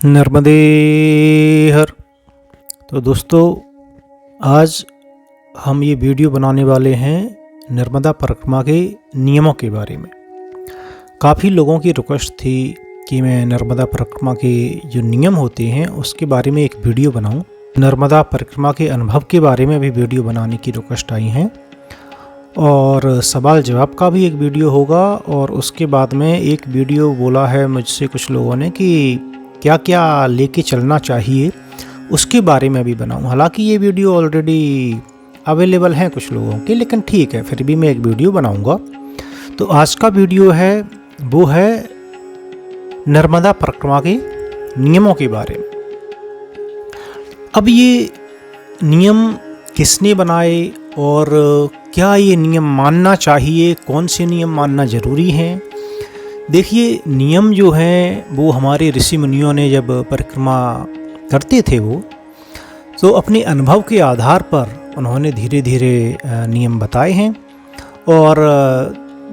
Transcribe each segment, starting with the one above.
नर्मदे हर। तो दोस्तों, आज हम ये वीडियो बनाने वाले हैं नर्मदा परिक्रमा के नियमों के बारे में। काफ़ी लोगों की रिक्वेस्ट थी कि मैं नर्मदा परिक्रमा के जो नियम होते हैं उसके बारे में एक वीडियो बनाऊं। नर्मदा परिक्रमा के अनुभव के बारे में भी वीडियो बनाने की रिक्वेस्ट आई हैं और सवाल जवाब का भी एक वीडियो होगा। और उसके बाद में एक वीडियो बोला है मुझसे कुछ लोगों ने कि क्या क्या लेके चलना चाहिए, उसके बारे में भी बनाऊं। हालांकि ये वीडियो ऑलरेडी अवेलेबल हैं कुछ लोगों के, लेकिन ठीक है, फिर भी मैं एक वीडियो बनाऊंगा। तो आज का वीडियो है वो है नर्मदा परिक्रमा के नियमों के बारे में। अब ये नियम किसने बनाए और क्या ये नियम मानना चाहिए, कौन से नियम मानना ज़रूरी हैं। देखिए, नियम जो हैं वो हमारे ऋषि मुनियों ने जब परिक्रमा करते थे वो तो अपने अनुभव के आधार पर उन्होंने धीरे धीरे नियम बताए हैं। और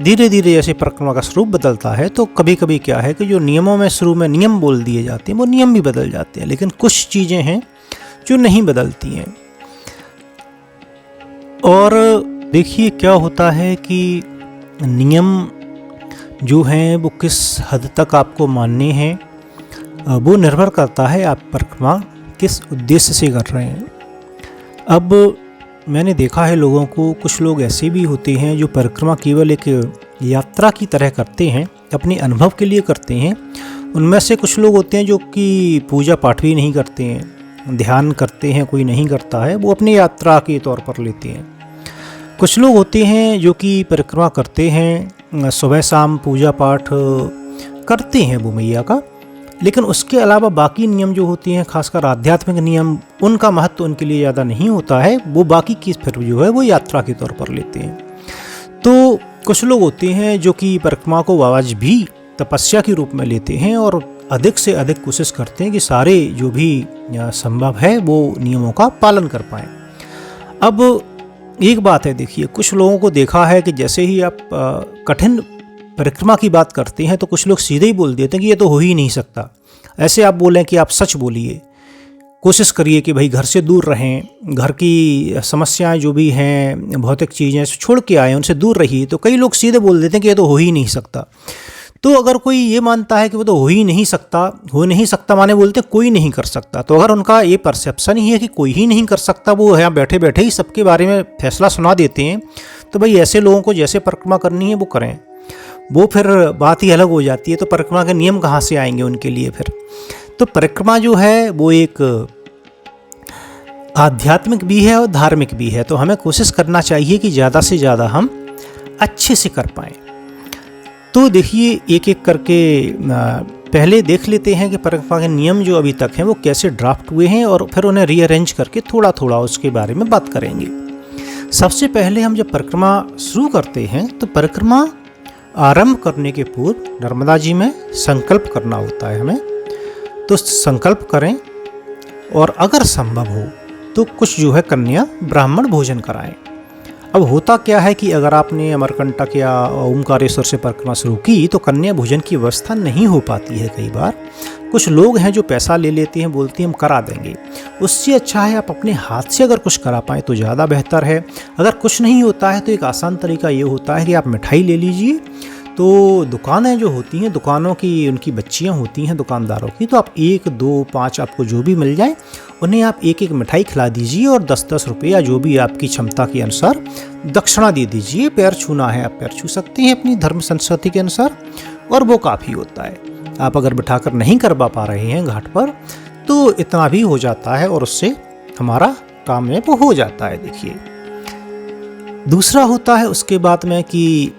धीरे धीरे जैसे परिक्रमा का स्वरूप बदलता है तो कभी कभी क्या है कि जो नियमों में शुरू में नियम बोल दिए जाते हैं वो नियम भी बदल जाते हैं, लेकिन कुछ चीज़ें हैं जो नहीं बदलती हैं। और देखिए क्या होता है कि नियम जो हैं वो किस हद तक आपको मानने हैं वो निर्भर करता है आप परिक्रमा किस उद्देश्य से कर रहे हैं। अब मैंने देखा है लोगों को, कुछ लोग ऐसे भी होते हैं जो परिक्रमा केवल एक यात्रा की तरह करते हैं, अपने अनुभव के लिए करते हैं। उनमें से कुछ लोग होते हैं जो कि पूजा पाठ भी नहीं करते हैं, ध्यान करते हैं कोई नहीं करता है, वो अपनी यात्रा के तौर पर लेते हैं। कुछ लोग होते हैं जो कि परिक्रमा करते हैं, सुबह शाम पूजा पाठ करते हैं वो मैया का, लेकिन उसके अलावा बाकी नियम जो होते हैं, खासकर आध्यात्मिक नियम, उनका महत्व उनके लिए ज़्यादा नहीं होता है। वो बाकी की फिर जो है वो यात्रा के तौर पर लेते हैं। तो कुछ लोग होते हैं जो कि परिक्रमा को आज भी तपस्या के रूप में लेते हैं और अधिक से अधिक कोशिश करते हैं कि सारे जो भी संभव है वो नियमों का पालन कर पाएँ। अब एक बात है, देखिए, कुछ लोगों को देखा है कि जैसे ही आप कठिन परिक्रमा की बात करते हैं तो कुछ लोग सीधे ही बोल देते हैं कि ये तो हो ही नहीं सकता। ऐसे आप बोलें कि आप सच बोलिए, कोशिश करिए कि भाई घर से दूर रहें, घर की समस्याएं जो भी हैं, भौतिक चीज़ें छोड़ के आए, उनसे दूर रहिए। तो कई लोग सीधे बोल देते हैं कि ये तो हो ही नहीं सकता। तो अगर कोई ये मानता है कि वो तो हो ही नहीं सकता माने बोलते कोई नहीं कर सकता। तो अगर उनका ये परसेप्शन ही है कि कोई ही नहीं कर सकता, वो यहाँ बैठे बैठे ही सबके बारे में फैसला सुना देते हैं, तो भाई ऐसे लोगों को जैसे परिक्रमा करनी है वो करें। वो फिर बात ही अलग हो जाती है। तो परिक्रमा के नियम कहाँ से आएंगे उनके लिए फिर। तो परिक्रमा जो है वो एक आध्यात्मिक भी है और धार्मिक भी है। तो हमें कोशिश करना चाहिए कि ज़्यादा से ज़्यादा हम अच्छे से कर पाएँ। तो देखिए, एक एक करके पहले देख लेते हैं कि परिक्रमा के नियम जो अभी तक हैं वो कैसे ड्राफ्ट हुए हैं और फिर उन्हें रीअरेंज करके थोड़ा थोड़ा उसके बारे में बात करेंगे। सबसे पहले हम जब परिक्रमा शुरू करते हैं तो परिक्रमा आरंभ करने के पूर्व नर्मदा जी में संकल्प करना होता है हमें। तो संकल्प करें और अगर संभव हो तो कुछ जो है कन्या ब्राह्मण भोजन कराएं। अब होता क्या है कि अगर आपने अमरकंटक या ओमकारेश्वर से परिक्रमा शुरू की तो कन्या भोजन की व्यवस्था नहीं हो पाती है। कई बार कुछ लोग हैं जो पैसा ले लेते हैं, बोलते हैं हम करा देंगे। उससे अच्छा है आप अपने हाथ से अगर कुछ करा पाएँ तो ज़्यादा बेहतर है। अगर कुछ नहीं होता है तो एक आसान तरीका ये होता है कि आप मिठाई ले लीजिए। तो दुकानें जो होती हैं, दुकानों की उनकी बच्चियां होती हैं दुकानदारों की, तो आप 1, 2, 5 आपको जो भी मिल जाए उन्हें आप एक एक मिठाई खिला दीजिए और 10-10 रुपये या जो भी आपकी क्षमता के अनुसार दक्षिणा दे दीजिए। पैर छूना है आप पैर छू सकते हैं अपनी धर्म संस्कृति के अनुसार, और वो काफ़ी होता है। आप अगर बिठाकर नहीं करवा पा रहे हैं घाट पर तो इतना भी हो जाता है और उससे हमारा काम में वो हो जाता है। देखिए, दूसरा होता है उसके बाद में कि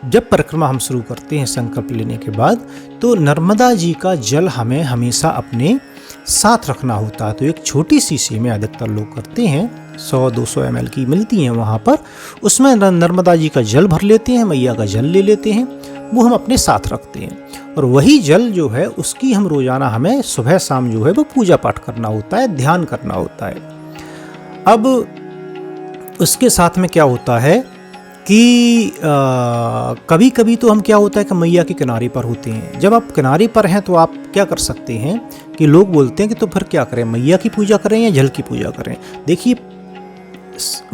जब परिक्रमा हम शुरू करते हैं संकल्प लेने के बाद, तो नर्मदा जी का जल हमें हमेशा अपने साथ रखना होता है। तो एक छोटी शीशी में अधिकतर लोग करते हैं, 100-200 ml की मिलती हैं वहाँ पर, उसमें नर्मदा जी का जल भर लेते हैं, मैया का जल ले लेते हैं, वो हम अपने साथ रखते हैं। और वही जल जो है उसकी हम रोज़ाना हमें सुबह शाम जो है वो पूजा पाठ करना होता है, ध्यान करना होता है। अब उसके साथ में क्या होता है कि कभी कभी तो हम क्या होता है कि मैया के किनारे पर होते हैं। जब आप किनारे पर हैं तो आप क्या कर सकते हैं कि लोग बोलते हैं कि तो फिर क्या करें, मैया की पूजा करें या जल की पूजा करें। देखिए,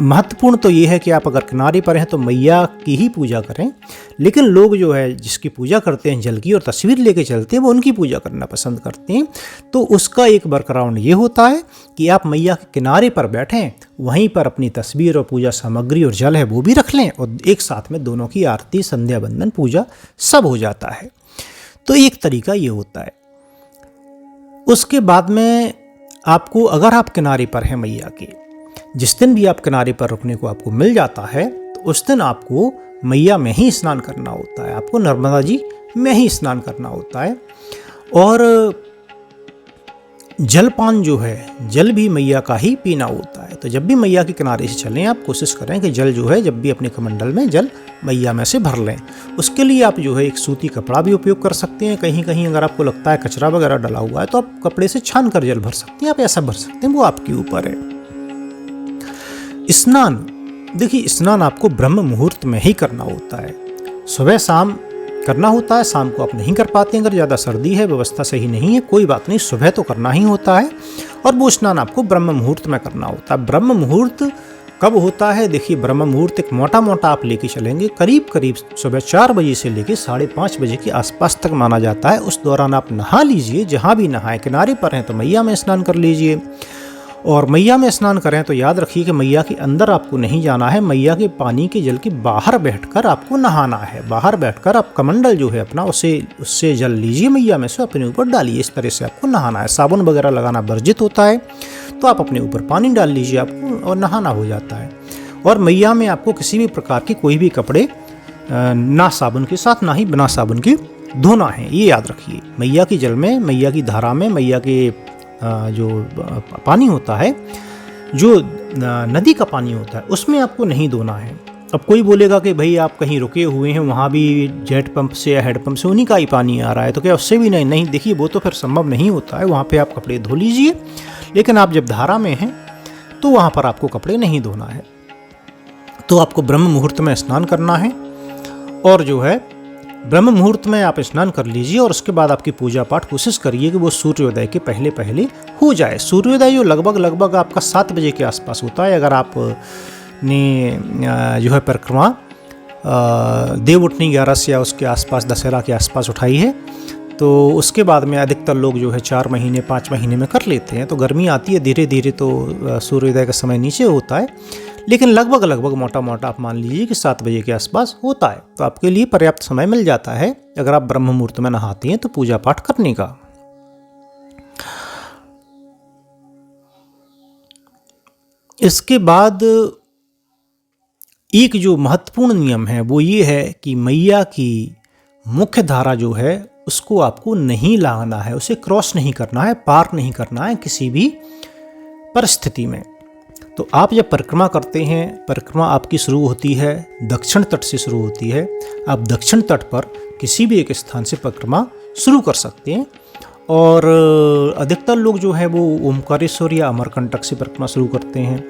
महत्वपूर्ण तो ये है कि आप अगर किनारे पर हैं तो मैया की ही पूजा करें, लेकिन लोग जो है जिसकी पूजा करते हैं जल की और तस्वीर लेके चलते हैं वो उनकी पूजा करना पसंद करते हैं। तो उसका एक वर्कअराउंड ये होता है कि आप मैया के किनारे पर बैठें, वहीं पर अपनी तस्वीर और पूजा सामग्री और जल है वो भी रख लें और एक साथ में दोनों की आरती, संध्या बंदन, पूजा सब हो जाता है। तो एक तरीका ये होता है। उसके बाद में आपको, अगर आप किनारे पर हैं मैया के, जिस दिन भी आप किनारे पर रुकने को आपको मिल जाता है तो उस दिन आपको मैया में ही स्नान करना होता है, आपको नर्मदा जी में ही स्नान करना होता है। और जलपान जो है, जल भी मैया का ही पीना होता है। तो जब भी मैया के किनारे से चलें, आप कोशिश करें कि जल जो है जब भी अपने कमंडल में जल मैया में से भर लें। उसके लिए आप जो है एक सूती कपड़ा भी उपयोग कर सकते हैं। कहीं कहीं अगर आपको लगता है कचरा वगैरह डला हुआ है तो आप कपड़े से छान कर जल भर सकते हैं, आप ऐसा भर सकते हैं, वो आपके ऊपर है। स्नान, देखिए स्नान आपको ब्रह्म मुहूर्त में ही करना होता है, सुबह शाम करना होता है। शाम को आप नहीं कर पाते हैं, अगर ज़्यादा सर्दी है, व्यवस्था सही नहीं है, कोई बात नहीं, सुबह तो करना ही होता है। और वो स्नान आपको ब्रह्म मुहूर्त में करना होता है। ब्रह्म मुहूर्त कब होता है? देखिए, ब्रह्म मुहूर्त एक मोटा मोटा आप लेके चलेंगे, करीब करीब सुबह 4 बजे से लेके 5:30 बजे के आसपास तक माना जाता है। उस दौरान आप नहा लीजिए, जहाँ भी नहाए, किनारे पर हैं तो मैया में स्नान कर लीजिए। और मैया में स्नान करें तो याद रखिए कि मैया के अंदर आपको नहीं जाना है, मैया के पानी के जल के बाहर बैठकर आपको नहाना है। बाहर बैठकर आप कमंडल जो है अपना, उससे जल लीजिए, मैया में से अपने ऊपर डालिए। इस तरह से आपको नहाना है। साबुन वगैरह लगाना वर्जित होता है, तो आप अपने ऊपर पानी डाल लीजिए आपको और नहाना हो जाता है। और मैया में आपको किसी भी प्रकार के कोई भी कपड़े ना साबुन के साथ ना ही बिना साबुन के धोना है, ये याद रखिए। मैया की जल में, मैया की धारा में, मैया के जो पानी होता है, जो नदी का पानी होता है, उसमें आपको नहीं धोना है। अब कोई बोलेगा कि भाई आप कहीं रुके हुए हैं, वहाँ भी जेट पंप से या हेड पंप से उन्हीं का ही पानी आ रहा है, तो क्या उससे भी नहीं? देखिए, वो तो फिर संभव नहीं होता है। वहाँ पे आप कपड़े धो लीजिए, लेकिन आप जब धारा में हैं तो वहाँ पर आपको कपड़े नहीं धोना है। तो आपको ब्रह्म मुहूर्त में स्नान करना है, और जो है ब्रह्म मुहूर्त में आप स्नान कर लीजिए। और उसके बाद आपकी पूजा पाठ कोशिश करिए कि वो सूर्योदय के पहले पहले हो जाए। सूर्योदय जो लगभग आपका 7 बजे के आसपास होता है। अगर आप ने जो है परिक्रमा देव उठनी 11 से या उसके आसपास, दशहरा के आसपास उठाई है, तो उसके बाद में अधिकतर लोग जो है 4 महीने 5 महीने में कर लेते हैं। तो गर्मी आती है धीरे धीरे, तो सूर्योदय का समय नीचे होता है, लेकिन लगभग मोटा मोटा आप मान लीजिए कि 7 बजे के आसपास होता है। तो आपके लिए पर्याप्त समय मिल जाता है अगर आप ब्रह्म मुहूर्त में नहाते हैं तो पूजा पाठ करने का। इसके बाद एक जो महत्वपूर्ण नियम है वो ये है कि मैया की मुख्य धारा जो है उसको आपको नहीं लाना है, उसे क्रॉस नहीं करना है, पार नहीं करना है किसी भी परिस्थिति में। तो आप जब परिक्रमा करते हैं, परिक्रमा आपकी शुरू होती है दक्षिण तट से शुरू होती है। आप दक्षिण तट पर किसी भी एक स्थान से परिक्रमा शुरू कर सकते हैं। और अधिकतर लोग जो है वो ओमकारेश्वर या अमरकंटक से परिक्रमा शुरू करते हैं।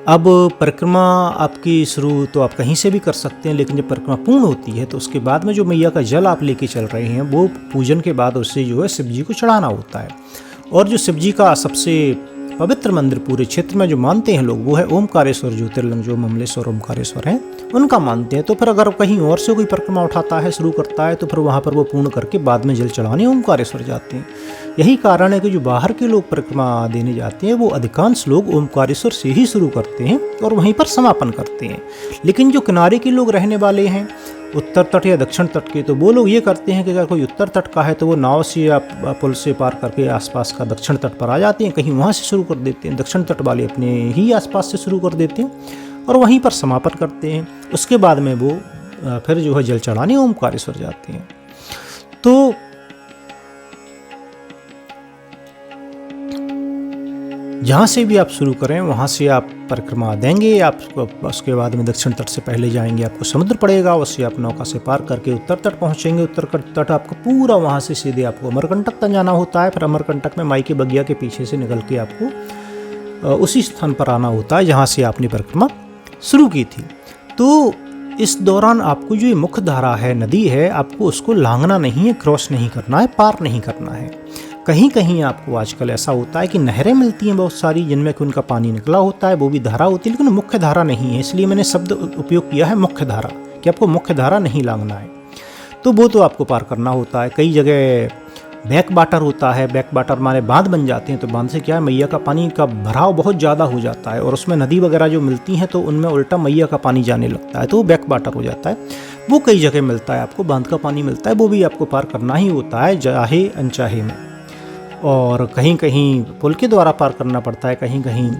अब परिक्रमा आपकी शुरू तो आप कहीं से भी कर सकते हैं, लेकिन जब परिक्रमा पूर्ण होती है तो उसके बाद में जो मैया का जल आप लेके चल रहे हैं वो पूजन के बाद उससे जो है शिव जी को चढ़ाना होता है। और जो शिव जी का सबसे पवित्र मंदिर पूरे क्षेत्र में जो मानते हैं लोग वो है ओमकारेश्वर ज्योतिर्लिंग, जो ममलेश्वर ओमकारेश्वर हैं उनका मानते हैं। तो फिर अगर कहीं और से कोई परिक्रमा उठाता है, शुरू करता है, तो फिर वहाँ पर वो पूर्ण करके बाद में जल चढ़ाने ओमकारेश्वर जाते हैं। यही कारण है कि जो बाहर के लोग परिक्रमा देने जाते हैं वो अधिकांश लोग ओमकारेश्वर से ही शुरू करते हैं और वहीं पर समापन करते हैं। लेकिन जो किनारे के लोग रहने वाले हैं, उत्तर तट या दक्षिण तट के, तो वो लोग ये करते हैं कि अगर कोई उत्तर तट का है तो वो नाव से या पुल से पार करके आसपास का दक्षिण तट पर आ जाते हैं, कहीं वहाँ से शुरू कर देते हैं। दक्षिण तट वाले अपने ही आसपास से शुरू कर देते हैं और वहीं पर समापन करते हैं। उसके बाद में वो फिर जो है जल चढ़ाने ओमकारेश्वर जाते हैं। तो जहाँ से भी आप शुरू करें वहाँ से आप परिक्रमा देंगे। आप उसके बाद में दक्षिण तट से पहले जाएंगे, आपको समुद्र पड़ेगा, उससे आप नौका से पार करके उत्तर तट पहुँचेंगे। उत्तर तट आपको पूरा वहाँ से सीधे आपको अमरकंटक तक जाना होता है। फिर अमरकंटक में माई के बगिया के पीछे से निकल के आपको उसी स्थान पर आना होता है जहाँ से आपने परिक्रमा शुरू की थी। तो इस दौरान आपको जो ये मुख्य धारा है, नदी है, आपको उसको लांघना नहीं है, क्रॉस नहीं करना है, पार नहीं करना है। कहीं कहीं आपको आजकल ऐसा होता है कि नहरें मिलती हैं बहुत सारी, जिनमें कि उनका पानी निकला होता है, वो भी धारा होती है, लेकिन मुख्य धारा नहीं है। इसलिए मैंने शब्द उपयोग किया है मुख्य धारा, कि आपको मुख्य धारा नहीं लांघना है। तो वो तो आपको पार करना होता है। कई जगह बैक वाटर होता है, बैक वाटर माने बांध बन जाते हैं, तो बांध से क्या है, मैया का पानी का भराव बहुत ज़्यादा हो जाता है और उसमें नदी वगैरह जो मिलती हैं तो उनमें उल्टा मैया का पानी जाने लगता है, तो वो बैक वाटर हो जाता है। वो कई जगह मिलता है, आपको बांध का पानी मिलता है, वो भी आपको पार करना ही होता है, चाहे अनचाहे में। और कहीं कहीं पुल के द्वारा पार करना पड़ता है, कहीं कहीं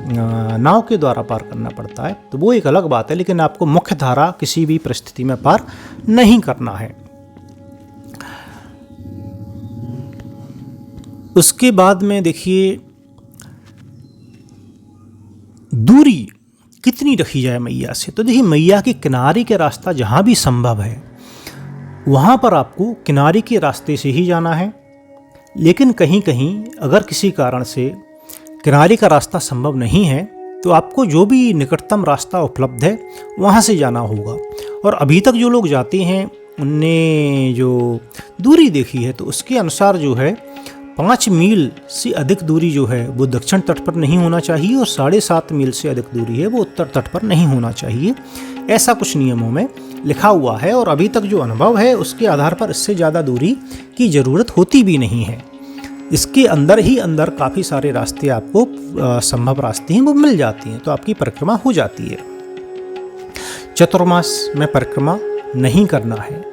नाव के द्वारा पार करना पड़ता है, तो वो एक अलग बात है। लेकिन आपको मुख्य धारा किसी भी परिस्थिति में पार नहीं करना है। उसके बाद में देखिए दूरी कितनी रखी जाए मैया से। तो देखिए मैया के किनारे के रास्ता जहाँ भी संभव है वहाँ पर आपको किनारे के रास्ते से ही जाना है। लेकिन कहीं कहीं अगर किसी कारण से किनारे का रास्ता संभव नहीं है तो आपको जो भी निकटतम रास्ता उपलब्ध है वहाँ से जाना होगा। और अभी तक जो लोग जाते हैं उनने जो दूरी देखी है तो उसके अनुसार जो है 5 मील से अधिक दूरी जो है वो दक्षिण तट पर नहीं होना चाहिए और 7.5 मील से अधिक दूरी है वो उत्तर तट पर नहीं होना चाहिए। ऐसा कुछ नियमों में लिखा हुआ है और अभी तक जो अनुभव है उसके आधार पर इससे ज़्यादा दूरी की ज़रूरत होती भी नहीं है। इसके अंदर ही अंदर काफ़ी सारे रास्ते आपको संभव रास्ते हैं वो मिल जाती हैं, तो आपकी परिक्रमा हो जाती है। चतुर्मास में परिक्रमा नहीं करना है।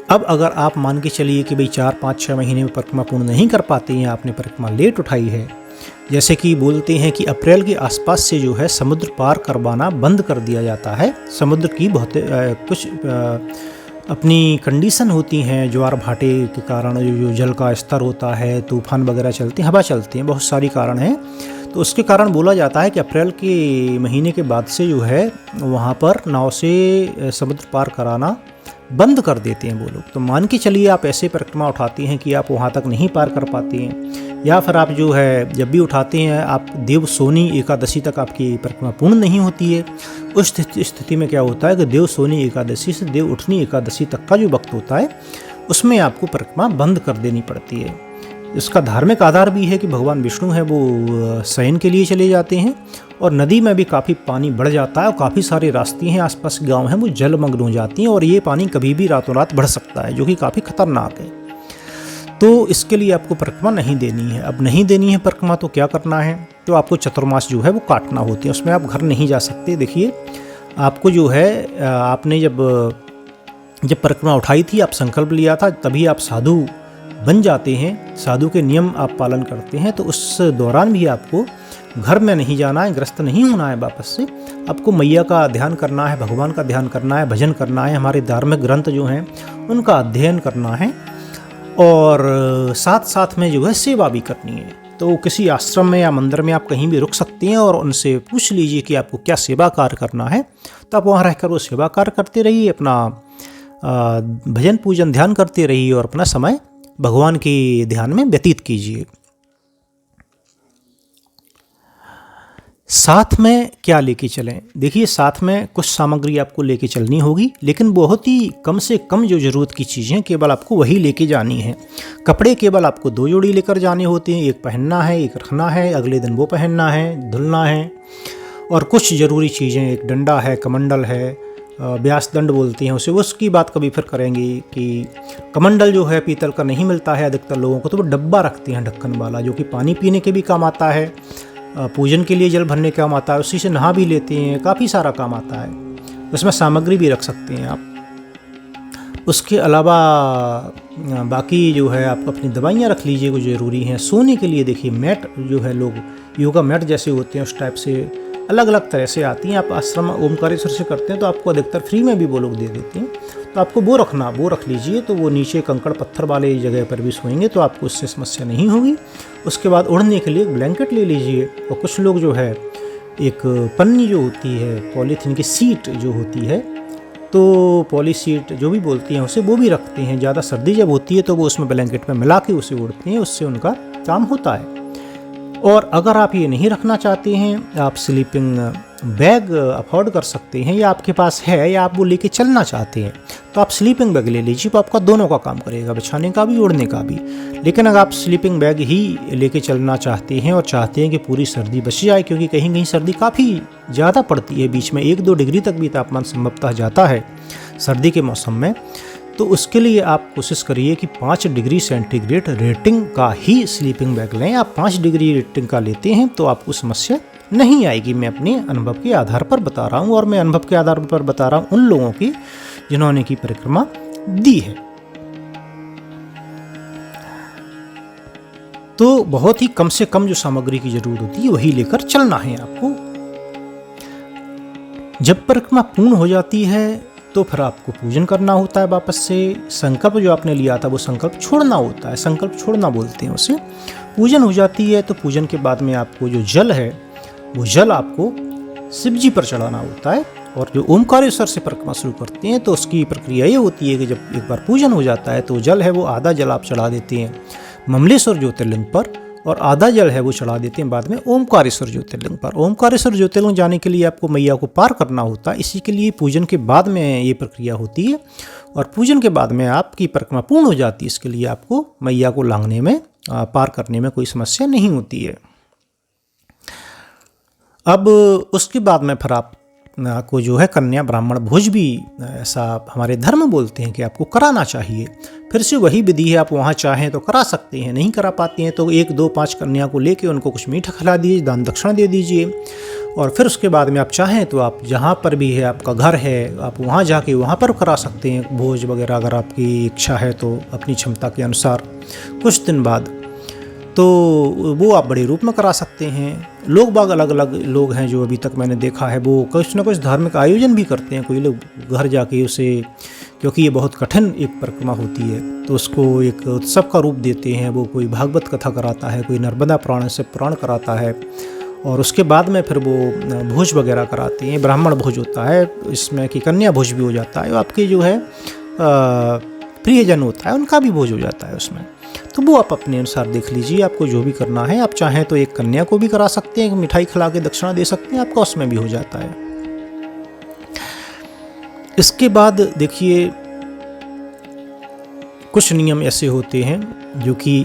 अब अगर आप मान के चलिए कि भाई 4, 5, 6 महीने में परिक्रमा पूर्ण नहीं कर पाते हैं, आपने परिक्रमा लेट उठाई है, जैसे कि बोलते हैं कि अप्रैल के आसपास से जो है समुद्र पार करवाना बंद कर दिया जाता है। समुद्र की बहुत कुछ अपनी कंडीशन होती हैं, ज्वार भाटे के कारण जो जल का स्तर होता है, तूफान वगैरह चलते हैं, हवा चलती हैं, बहुत सारी कारण हैं। तो उसके कारण बोला जाता है कि अप्रैल के महीने के बाद से जो है वहाँ पर नाव से समुद्र पार कराना बंद कर देते हैं वो लोग। तो मान के चलिए आप ऐसे परिक्रमा उठाते हैं कि आप वहाँ तक नहीं पार कर पाते हैं, या फिर आप जो है जब भी उठाते हैं आप देव सोनी एकादशी तक आपकी परिक्रमा पूर्ण नहीं होती है। उस स्थिति में क्या होता है कि देव सोनी एकादशी से देव उठनी एकादशी तक का जो वक्त होता है उसमें आपको परिक्रमा बंद कर देनी पड़ती है। इसका धार्मिक आधार भी है कि भगवान विष्णु है वो शयन के लिए चले जाते हैं और नदी में भी काफ़ी पानी बढ़ जाता है और काफ़ी सारे रास्ते हैं, आसपास गांव हैं वो जलमग्न हो जाती हैं और ये पानी कभी भी रातों रात बढ़ सकता है, जो कि काफ़ी खतरनाक है। तो इसके लिए आपको परिक्रमा नहीं देनी है। अब नहीं देनी है परिक्रमा तो क्या करना है, तो आपको चतुर्मास जो है वो काटना होती है, उसमें आप घर नहीं जा सकते। देखिए आपको जो है आपने जब परिक्रमा उठाई थी, आप संकल्प लिया था, तभी आप साधु बन जाते हैं, साधु के नियम आप पालन करते हैं, तो उस दौरान भी आपको घर में नहीं जाना है, ग्रस्त नहीं होना है वापस से। आपको मैया का ध्यान करना है, भगवान का ध्यान करना है, भजन करना है, हमारे धार्मिक ग्रंथ जो हैं उनका अध्ययन करना है और साथ साथ में जो है सेवा भी करनी है। तो किसी आश्रम में या मंदिर में आप कहीं भी रुक सकते हैं और उनसे पूछ लीजिए कि आपको क्या सेवा कार्य करना है, तो आप वहाँ रहकर वो सेवा कार्य करते रहिए, अपना भजन पूजन ध्यान करते रहिए और अपना समय भगवान के ध्यान में व्यतीत कीजिए। साथ में क्या लेके चलें, देखिए साथ में कुछ सामग्री आपको लेके चलनी होगी, लेकिन बहुत ही कम से कम जो ज़रूरत की चीज़ें केवल आपको वही लेके जानी है। कपड़े केवल आपको 2 जोड़ी लेकर जाने होते हैं, एक पहनना है, एक रखना है, अगले दिन वो पहनना है, धुलना है। और कुछ ज़रूरी चीज़ें, एक डंडा है, कमंडल है, व्यास दंड बोलते हैं उसे, उसकी बात कभी फिर करेंगे कि कमंडल जो है पीतल का नहीं मिलता है अधिकतर लोगों को, तो वो डब्बा रखते हैं ढक्कन वाला, जो कि पानी पीने के भी काम आता है, पूजन के लिए जल भरने का काम आता है, उसी से नहा भी लेते हैं, काफ़ी सारा काम आता है। उसमें सामग्री भी रख सकते हैं आप। उसके अलावा बाकी जो है आप अपनी दवाइयाँ रख लीजिए, कुछ ज़रूरी हैं। सोने के लिए देखिए मैट जो है, लोग योगा मैट जैसे होते हैं उस टाइप से अलग अलग तरह से आती हैं। आप आश्रम ओमकारेश्वर से करते हैं तो आपको अधिकतर फ्री में भी वो लोग दे देते हैं, तो आपको वो रख लीजिए, तो वो नीचे कंकड़ पत्थर वाले जगह पर भी सोएंगे तो आपको उससे समस्या नहीं होगी। उसके बाद उड़ने के लिए एक ब्लैंकेट ले लीजिए, और कुछ लोग जो है एक पन्नी जो होती है, पॉलीथीन की सीट जो होती है, तो पॉली सीट जो भी बोलती हैं उसे, वो भी रखते हैं। ज़्यादा सर्दी जब होती है तो वो उसमें ब्लैंकेट में मिला के उसे उड़ते हैं, उससे उनका काम होता है। और अगर आप ये नहीं रखना चाहते हैं, आप स्लीपिंग बैग अफोर्ड कर सकते हैं या आपके पास है या आप वो लेके चलना चाहते हैं तो आप स्लीपिंग बैग ले लीजिए, तो आपका दोनों का काम करेगा, बिछाने का भी ओढ़ने का भी। लेकिन अगर आप स्लीपिंग बैग ही लेके चलना चाहते हैं और चाहते हैं कि पूरी सर्दी बच जाए, क्योंकि कहीं कहीं सर्दी काफ़ी ज़्यादा पड़ती है, बीच में 1-2 डिग्री तक भी तापमान संभवतः जाता है सर्दी के मौसम में, तो उसके लिए आप कोशिश करिए कि 5 डिग्री सेंटीग्रेड रेटिंग का ही स्लीपिंग बैग लें। आप 5 डिग्री रेटिंग का लेते हैं तो आपको समस्या नहीं आएगी। मैं अपने अनुभव के आधार पर बता रहा हूँ, और मैं अनुभव के आधार पर बता रहा हूँ उन लोगों की जिन्होंने की परिक्रमा दी है। तो बहुत ही कम से कम जो सामग्री की जरूरत होती है वही लेकर चलना है आपको। जब परिक्रमा पूर्ण हो जाती है तो फिर आपको पूजन करना होता है वापस से। संकल्प जो आपने लिया था वो संकल्प छोड़ना होता है, संकल्प छोड़ना बोलते हैं उसे। पूजन हो जाती है तो पूजन के बाद में आपको जो जल है वो जल आपको शिव जी पर चढ़ाना होता है। और जो ओमकारेश्वर से परिक्रमा शुरू करते हैं तो उसकी प्रक्रिया ये होती है कि जब एक बार पूजन हो जाता है तो जल है वो आधा जल आप चढ़ा देते हैं ममलेश्वर ज्योतिर्लिंग पर, और आधा जल है वो चढ़ा देते हैं बाद में ओमकारेश्वर ज्योतिर्लिंग पर। ओमकारेश्वर ज्योतिर्लिंग जाने के लिए आपको मैया को पार करना होता है, इसी के लिए पूजन के बाद में ये प्रक्रिया होती है। और पूजन के बाद में आपकी परिक्रमा पूर्ण हो जाती है, इसके लिए आपको मैया को लांघने में पार करने में कोई समस्या नहीं होती है। अब उसके बाद में फिर आप को जो है कन्या ब्राह्मण भोज भी ऐसा हमारे धर्म बोलते हैं कि आपको कराना चाहिए। फिर से वही विधि है, आप वहाँ चाहें तो करा सकते हैं, नहीं करा पाते हैं तो 1, 2, 5 कन्या को लेके उनको कुछ मीठा खिला दीजिए, दान दक्षिणा दे दीजिए। और फिर उसके बाद में आप चाहें तो आप जहाँ पर भी है आपका घर है आप वहाँ जाके वहाँ पर करा सकते हैं भोज वगैरह, अगर आपकी इच्छा है तो अपनी क्षमता के अनुसार कुछ दिन बाद, तो वो आप बड़े रूप में करा सकते हैं। लोग बाग अलग अलग लोग हैं जो अभी तक मैंने देखा है वो कुछ न कुछ धार्मिक आयोजन भी करते हैं। कोई लोग घर जाके उसे, क्योंकि ये बहुत कठिन एक परिक्रमा होती है तो उसको एक उत्सव का रूप देते हैं। वो कोई भागवत कथा कराता है, कोई नर्मदा पुराण से पुराण कराता है, और उसके बाद में फिर वो भोज वगैरह कराते हैं। ब्राह्मण भोज होता है इसमें कि कन्या भोज भी हो जाता है, आपके जो है प्रियजन होता है उनका भी भोज हो जाता है उसमें। तो वो आप अपने अनुसार देख लीजिए आपको जो भी करना है। आप चाहें तो एक कन्या को भी करा सकते हैं, मिठाई खिला के दक्षिणा दे सकते हैं, आपका उसमें भी हो जाता है। इसके बाद देखिए कुछ नियम ऐसे होते हैं जो कि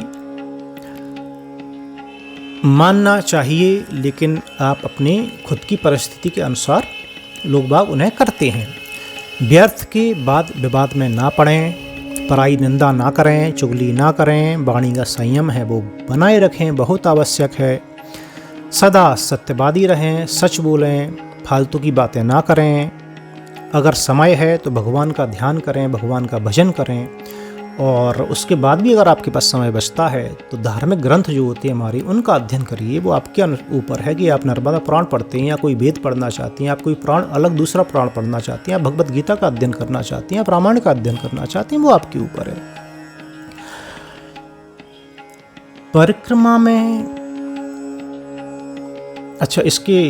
मानना चाहिए, लेकिन आप अपने खुद की परिस्थिति के अनुसार लोग बाग उन्हें करते हैं। व्यर्थ के बाद विवाद में ना पड़ें, पराई निंदा ना करें, चुगली ना करें, वाणी का संयम है वो बनाए रखें, बहुत आवश्यक है। सदा सत्यवादी रहें, सच बोलें, फालतू की बातें ना करें। अगर समय है तो भगवान का ध्यान करें, भगवान का भजन करें। और उसके बाद भी अगर आपके पास समय बचता है तो धार्मिक ग्रंथ जो होते हैं हमारे उनका अध्ययन करिए। वो आपके ऊपर है कि आप नर्मदा पुराण पढ़ते हैं या कोई वेद पढ़ना चाहते हैं, आप कोई पुराण अलग दूसरा पुराण पढ़ना चाहते हैं, आप भगवत गीता का अध्ययन करना चाहते हैं, आप रामायण का अध्ययन करना चाहते हैं, वो आपके ऊपर है। परिक्रमा में अच्छा इसके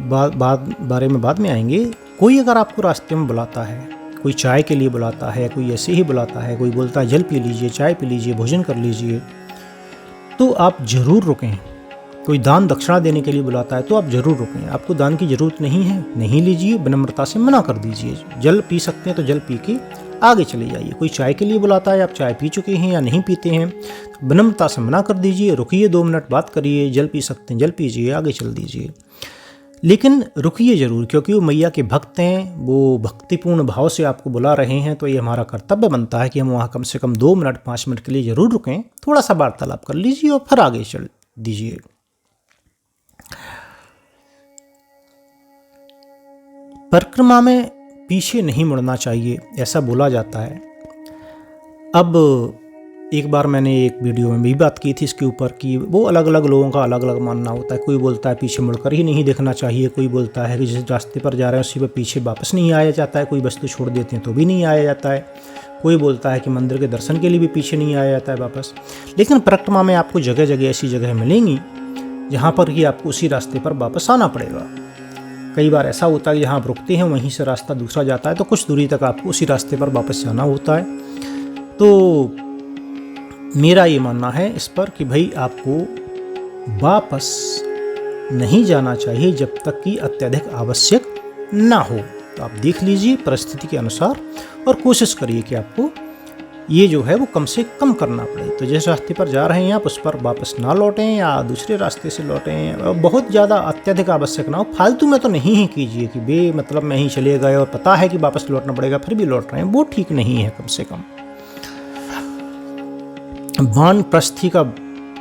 बारे में बाद में आएंगे। कोई अगर आपको रास्ते में बुलाता है, कोई चाय के लिए बुलाता है, कोई ऐसे ही बुलाता है, कोई बोलता है जल पी लीजिए, चाय पी लीजिए, भोजन कर लीजिए, तो आप ज़रूर रुकें। कोई दान दक्षिणा देने के लिए बुलाता है तो आप ज़रूर रुकें। आपको दान की ज़रूरत नहीं है, नहीं लीजिए, विनम्रता से मना कर दीजिए। जल पी सकते हैं तो जल पी के आगे चले जाइए। कोई चाय के लिए बुलाता है, आप चाय पी चुके हैं या नहीं पीते हैं, विनम्रता से मना कर दीजिए, रुकिए, 2 मिनट बात करिए, जल पी सकते हैं जल पीजिए, आगे चल दीजिए। लेकिन रुकिए ज़रूर, क्योंकि वो मैया के भक्त हैं, वो भक्तिपूर्ण भाव से आपको बुला रहे हैं, तो ये हमारा कर्तव्य बनता है कि हम वहाँ कम से कम 2 मिनट 5 मिनट के लिए ज़रूर रुकें, थोड़ा सा वार्तालाप कर लीजिए और फिर आगे चल दीजिए। परिक्रमा में पीछे नहीं मुड़ना चाहिए, ऐसा बोला जाता है। अब एक बार मैंने एक वीडियो में भी बात की थी इसके ऊपर कि वो अलग अलग लोगों का अलग अलग मानना होता है। कोई बोलता है पीछे मुड़कर ही नहीं देखना चाहिए, कोई बोलता है कि जिस रास्ते पर जा रहे हैं उसी पर पीछे वापस नहीं आया जाता है, कोई वस्तु छोड़ देते हैं तो भी नहीं आया जाता है, कोई बोलता है कि मंदिर के दर्शन के लिए भी पीछे नहीं आया जाता है वापस। लेकिन परिक्रमा में आपको जगह जगह ऐसी जगह मिलेंगी जहाँ पर कि आपको उसी रास्ते पर वापस आना पड़ेगा। कई बार ऐसा होता है कि जहाँ आप रुकते हैं वहीं से रास्ता दूसरा जाता है, तो कुछ दूरी तक आपको उसी रास्ते पर वापस जाना होता है। तो मेरा ये मानना है इस पर कि भाई आपको वापस नहीं जाना चाहिए जब तक कि अत्यधिक आवश्यक ना हो। तो आप देख लीजिए परिस्थिति के अनुसार और कोशिश करिए कि आपको ये जो है वो कम से कम करना पड़े। तो जिस रास्ते पर जा रहे हैं आप उस पर वापस ना लौटें या दूसरे रास्ते से लौटें। बहुत ज़्यादा अत्यधिक आवश्यक ना हो, फालतू में तो नहीं ही कीजिए कि बेमतलब में ही चले गए और पता है कि वापस लौटना पड़ेगा फिर भी लौट रहे हैं, वो ठीक नहीं है। कम से कम वानप्रस्थी का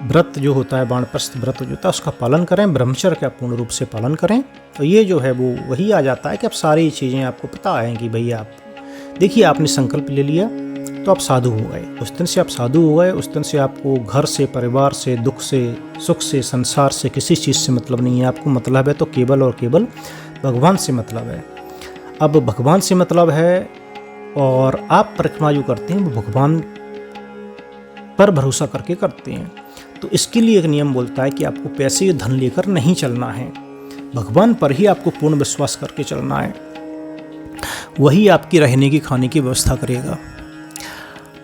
व्रत जो होता है, वानप्रस्थ व्रत जो होता है उसका पालन करें, ब्रह्मचर्य का पूर्ण रूप से पालन करें। तो ये जो है वो वही आ जाता है कि अब सारी चीज़ें आपको पता है कि भाई आप देखिए आपने संकल्प ले लिया तो आप साधु हो गए। उस दिन से आप साधु हो गए, उस दिन से आपको घर से, परिवार से, दुख से, सुख से, संसार से, किसी चीज़ से मतलब नहीं है। आपको मतलब है तो केवल और केवल भगवान से मतलब है। अब भगवान से मतलब है और आप परिक्रमा जो करते हैं वो भगवान पर भरोसा करके करते हैं। तो इसके लिए एक नियम बोलता है कि आपको पैसे या धन लेकर नहीं चलना है, भगवान पर ही आपको पूर्ण विश्वास करके चलना है। वही आपकी रहने की, खाने की व्यवस्था करेगा।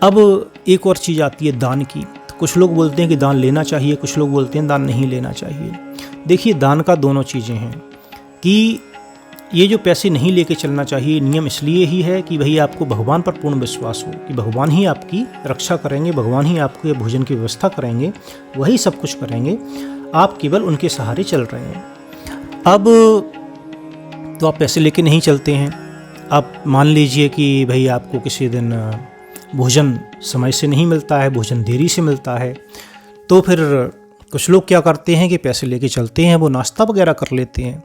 अब एक और चीज़ आती है दान की। तो कुछ लोग बोलते हैं कि दान लेना चाहिए, कुछ लोग बोलते हैं दान नहीं लेना चाहिए। देखिए दान का दोनों चीज़ें हैं कि ये जो पैसे नहीं लेके चलना चाहिए, नियम इसलिए ही है कि भाई आपको भगवान पर पूर्ण विश्वास हो कि भगवान ही आपकी रक्षा करेंगे, भगवान ही आपके भोजन की व्यवस्था करेंगे, वही सब कुछ करेंगे, आप केवल उनके सहारे चल रहे हैं। अब तो आप पैसे लेके नहीं चलते हैं। आप मान लीजिए कि भाई आपको किसी दिन भोजन समय से नहीं मिलता है, भोजन देरी से मिलता है, तो फिर कुछ लोग क्या करते हैं कि पैसे लेके चलते हैं, वो नाश्ता वगैरह कर लेते हैं।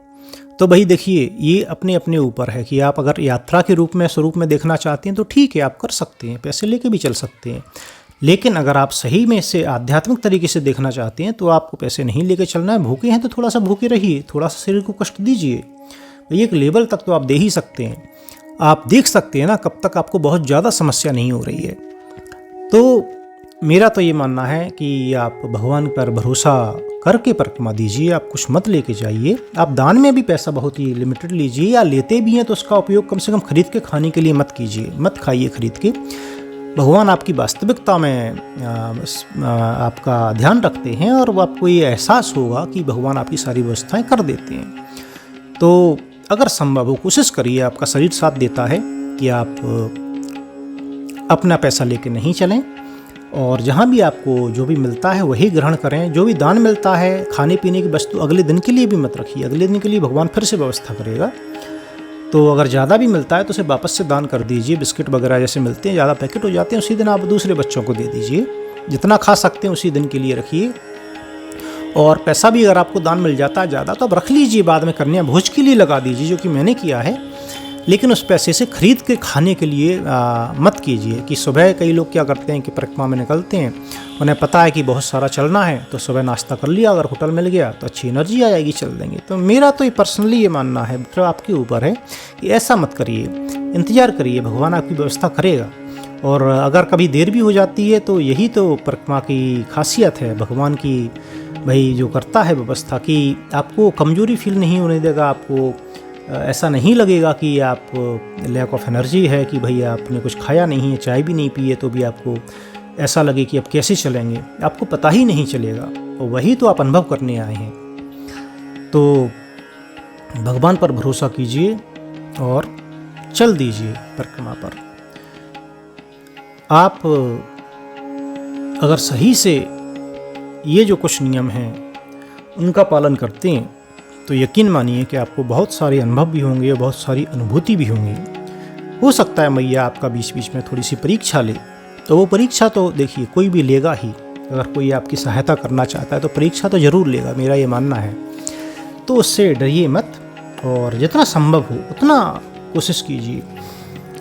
तो भाई देखिए ये अपने अपने ऊपर है कि आप अगर यात्रा के रूप में, स्वरूप में देखना चाहते हैं तो ठीक है, आप कर सकते हैं, पैसे लेके भी चल सकते हैं। लेकिन अगर आप सही में इसे आध्यात्मिक तरीके से देखना चाहते हैं तो आपको पैसे नहीं लेके चलना है। भूखे हैं तो थोड़ा सा भूखे रहिए, थोड़ा सा शरीर को कष्ट दीजिए, भाई एक लेवल तक तो आप दे ही सकते हैं। आप देख सकते हैं ना कब तक आपको बहुत ज़्यादा समस्या नहीं हो रही है। तो मेरा तो ये मानना है कि आप भगवान पर भरोसा करके परिक्रमा दीजिए, आप कुछ मत लेके जाइए। आप दान में भी पैसा बहुत ही लिमिटेड लीजिए, या लेते भी हैं तो उसका उपयोग कम से कम खरीद के खाने के लिए मत कीजिए, मत खाइए खरीद के। भगवान आपकी वास्तविकता में आपका ध्यान रखते हैं और वो आपको ये एहसास होगा कि भगवान आपकी सारी व्यवस्थाएं कर देते हैं। तो अगर संभव हो कोशिश करिए, आपका शरीर साथ देता है कि आप अपना पैसा लेके नहीं चलें और जहाँ भी आपको जो भी मिलता है वही ग्रहण करें। जो भी दान मिलता है, खाने पीने की वस्तु अगले दिन के लिए भी मत रखिए, अगले दिन के लिए भगवान फिर से व्यवस्था करेगा। तो अगर ज़्यादा भी मिलता है तो उसे वापस से दान कर दीजिए। बिस्किट वगैरह जैसे मिलते हैं, ज़्यादा पैकेट हो जाते हैं, उसी दिन आप दूसरे बच्चों को दे दीजिए। जितना खा सकते हैं उसी दिन के लिए रखिए। और पैसा भी अगर आपको दान मिल जाता है ज़्यादा तो आप रख लीजिए, बाद में कन्या भोज के लिए लगा दीजिए, जो कि मैंने किया है। लेकिन उस पैसे से खरीद के खाने के लिए मत कीजिए। कि सुबह कई लोग क्या करते हैं कि परिक्रमा में निकलते हैं, उन्हें पता है कि बहुत सारा चलना है, तो सुबह नाश्ता कर लिया, अगर होटल मिल गया तो अच्छी एनर्जी आ जाएगी, चल देंगे। तो मेरा तो ये पर्सनली ये मानना है, फिर आपके ऊपर है कि ऐसा मत करिए, इंतज़ार करिए, भगवान आपकी व्यवस्था करेगा। और अगर कभी देर भी हो जाती है तो यही तो परिक्रमा की खासियत है, भगवान की भाई जो करता है व्यवस्था, कि आपको कमजोरी फील नहीं होने देगा, आपको ऐसा नहीं लगेगा कि आप लैक ऑफ एनर्जी है, कि भाई आपने कुछ खाया नहीं है, चाय भी नहीं पी है तो भी आपको ऐसा लगे कि अब कैसे चलेंगे, आपको पता ही नहीं चलेगा। और वही तो आप अनुभव करने आए हैं। तो भगवान पर भरोसा कीजिए और चल दीजिए परिक्रमा पर। आप अगर सही से ये जो कुछ नियम हैं उनका पालन करते हैं तो यकीन मानिए कि आपको बहुत सारे अनुभव भी होंगे और बहुत सारी अनुभूति भी होंगी। हो सकता है मैया आपका बीच बीच में थोड़ी सी परीक्षा ले, तो वो परीक्षा तो देखिए कोई भी लेगा ही। अगर कोई आपकी सहायता करना चाहता है तो परीक्षा तो ज़रूर लेगा, मेरा ये मानना है। तो उससे डरिए मत और जितना संभव हो उतना कोशिश कीजिए।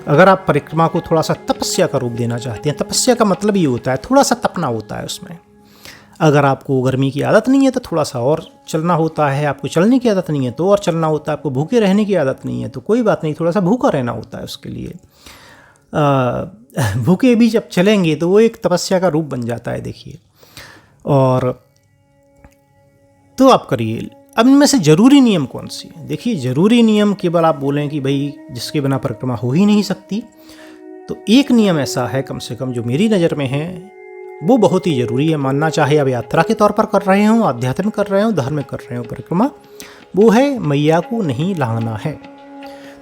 अगर आप परिक्रमा को थोड़ा सा तपस्या का रूप देना चाहते हैं, तपस्या का मतलब ये होता है थोड़ा सा तपना होता है उसमें। अगर आपको गर्मी की आदत नहीं है तो थोड़ा सा और चलना होता है, आपको चलने की आदत नहीं है तो और चलना होता है, आपको भूखे रहने की आदत नहीं है तो कोई बात नहीं, थोड़ा सा भूखा रहना होता है उसके लिए। भूखे भी जब चलेंगे तो वो एक तपस्या का रूप बन जाता है, देखिए। और तो आप करिए। अब इनमें से ज़रूरी नियम कौन सी है? देखिए ज़रूरी नियम केवल आप बोलें कि भाई जिसके बिना परिक्रमा हो ही नहीं सकती, तो एक नियम ऐसा है कम से कम जो मेरी नज़र में है, वो बहुत ही ज़रूरी है मानना, चाहे आप यात्रा के तौर पर कर रहे हों, आध्यात्मिक कर रहे हों, धार्मिक कर रहे हों परिक्रमा, वो है मैया को नहीं लांघना है।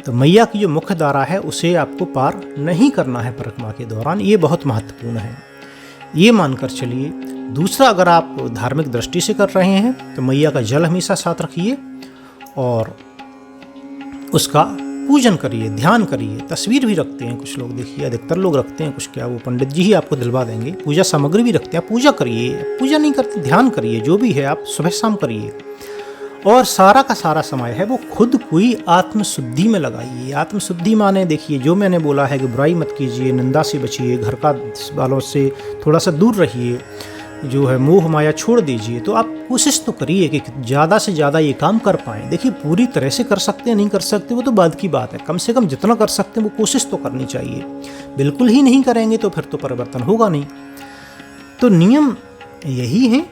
तो मैया की जो मुख्य धारा है उसे आपको पार नहीं करना है परिक्रमा के दौरान, ये बहुत महत्वपूर्ण है, ये मानकर चलिए। दूसरा, अगर आप धार्मिक दृष्टि से कर रहे हैं तो मैया का जल हमेशा साथ रखिए और उसका पूजन करिए, ध्यान करिए। तस्वीर भी रखते हैं कुछ लोग, देखिए अधिकतर लोग रखते हैं, कुछ क्या वो पंडित जी ही आपको दिलवा देंगे। पूजा सामग्री भी रखते हैं, पूजा करिए। पूजा नहीं करते, ध्यान करिए, जो भी है आप सुबह शाम करिए। और सारा का सारा समय है वो खुद कोई आत्मशुद्धि में लगाइए। आत्मशुद्धि माने देखिए, जो मैंने बोला है कि बुराई मत कीजिए, निंदा से बचिए, घर का वालों से थोड़ा सा दूर रहिए, जो है मोह माया छोड़ दीजिए। तो आप कोशिश तो करिए कि ज़्यादा से ज़्यादा ये काम कर पाएँ। देखिए पूरी तरह से कर सकते हैं, नहीं कर सकते वो तो बाद की बात है, कम से कम जितना कर सकते हैं वो कोशिश तो करनी चाहिए। बिल्कुल ही नहीं करेंगे तो फिर तो परिवर्तन होगा नहीं। तो नियम यही हैं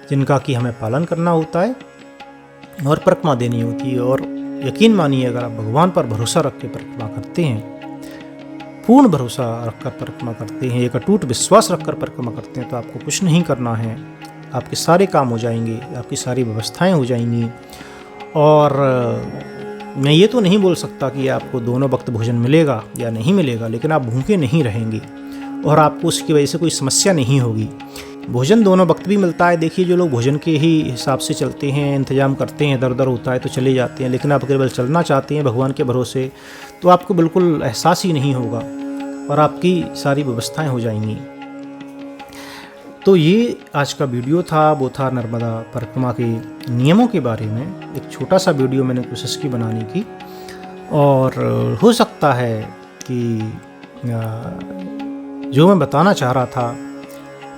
जिनका कि हमें पालन करना होता है और परिक्रमा देनी होती है। और यकीन मानिए, अगर आप भगवान पर भरोसा रख के परिक्रमा करते हैं, पूर्ण भरोसा रखकर परिक्रमा करते हैं, एक अटूट विश्वास रखकर परिक्रमा करते हैं, तो आपको कुछ नहीं करना है, आपके सारे काम हो जाएंगे, आपकी सारी व्यवस्थाएं हो जाएंगी। और मैं ये तो नहीं बोल सकता कि आपको दोनों वक्त भोजन मिलेगा या नहीं मिलेगा, लेकिन आप भूखे नहीं रहेंगे और आपको उसकी वजह से कोई समस्या नहीं होगी। भोजन दोनों वक्त भी मिलता है। देखिए जो लोग भोजन के ही हिसाब से चलते हैं, इंतजाम करते हैं, दर दर होता है तो चले जाते हैं, लेकिन आप केवल चलना चाहते हैं भगवान के भरोसे, तो आपको बिल्कुल एहसास ही नहीं होगा और आपकी सारी व्यवस्थाएं हो जाएंगी। तो ये आज का वीडियो था, वो था नर्मदा परिक्रमा के नियमों के बारे में। एक छोटा सा वीडियो मैंने कोशिश की बनाने की, और हो सकता है कि जो मैं बताना चाह रहा था,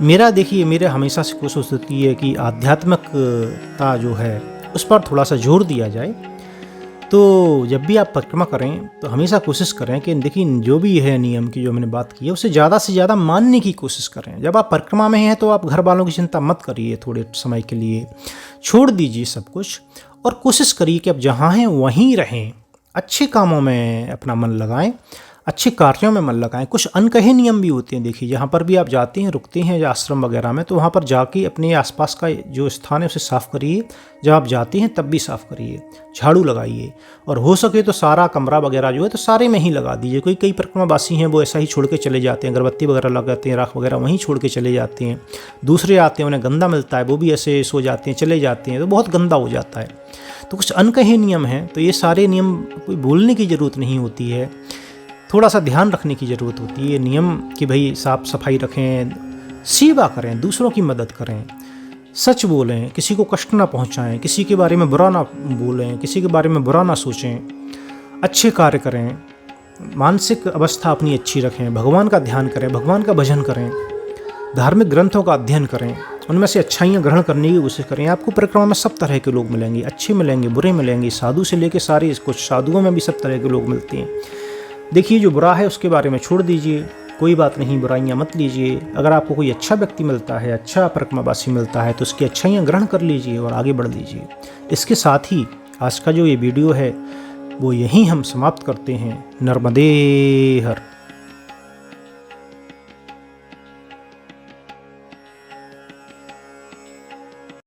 मेरे हमेशा से कोशिश होती है कि आध्यात्मिकता जो है उस पर थोड़ा सा जोर दिया जाए। तो जब भी आप परिक्रमा करें तो हमेशा कोशिश करें कि देखिए जो भी है नियम की जो मैंने बात की है उसे ज़्यादा से ज़्यादा मानने की कोशिश करें। जब आप परिक्रमा में हैं तो आप घर वालों की चिंता मत करिए, थोड़े समय के लिए छोड़ दीजिए सब कुछ और कोशिश करिए कि आप जहाँ हैं वहीं रहें, अच्छे कामों में अपना मन लगाएं, अच्छे कार्यों में मन लगाएं। कुछ अनकहे नियम भी होते हैं। देखिए जहाँ पर भी आप जाते हैं, रुकते हैं आश्रम वगैरह में, तो वहाँ पर जाके अपने आसपास का जो स्थान है उसे साफ़ करिए। जब आप जाते हैं तब भी साफ़ करिए, झाड़ू लगाइए, और हो सके तो सारा कमरा वगैरह जो है तो सारे में ही लगा दीजिए। कई परिक्रमावासी हैं वो ऐसा ही छोड़ के चले जाते हैं, अगरबत्ती वगैरह लगाते हैं, राख वगैरह वहीं छोड़ के चले जाते हैं। दूसरे आते हैं, उन्हें गंदा मिलता है, वो भी ऐसे सो जाते हैं, चले जाते हैं, तो बहुत गंदा हो जाता है। तो कुछ अनकहे नियम हैं, तो ये सारे नियम कोई बोलने की ज़रूरत नहीं होती है, थोड़ा सा ध्यान रखने की ज़रूरत होती है नियम कि भाई साफ़ सफाई रखें, सेवा करें, दूसरों की मदद करें, सच बोलें, किसी को कष्ट ना पहुंचाएं, किसी के बारे में बुरा ना बोलें, किसी के बारे में बुरा ना सोचें, अच्छे कार्य करें, मानसिक अवस्था अपनी अच्छी रखें, भगवान का ध्यान करें, भगवान का भजन करें, धार्मिक ग्रंथों का अध्ययन करें, उनमें से अच्छाइयाँ ग्रहण करने की कोशिश करें। आपको परिक्रमा में सब तरह के लोग मिलेंगे, अच्छे मिलेंगे, बुरे मिलेंगे, साधु से लेकर सारे, कुछ साधुओं में भी सब तरह के लोग मिलते हैं। देखिए जो बुरा है उसके बारे में छोड़ दीजिए, कोई बात नहीं, बुराइयाँ मत लीजिए। अगर आपको कोई अच्छा व्यक्ति मिलता है, अच्छा परिक्रमावासी मिलता है, तो उसकी अच्छाइयाँ ग्रहण कर लीजिए और आगे बढ़ लीजिए। इसके साथ ही आज का जो ये वीडियो है वो यहीं हम समाप्त करते हैं। नर्मदे हर।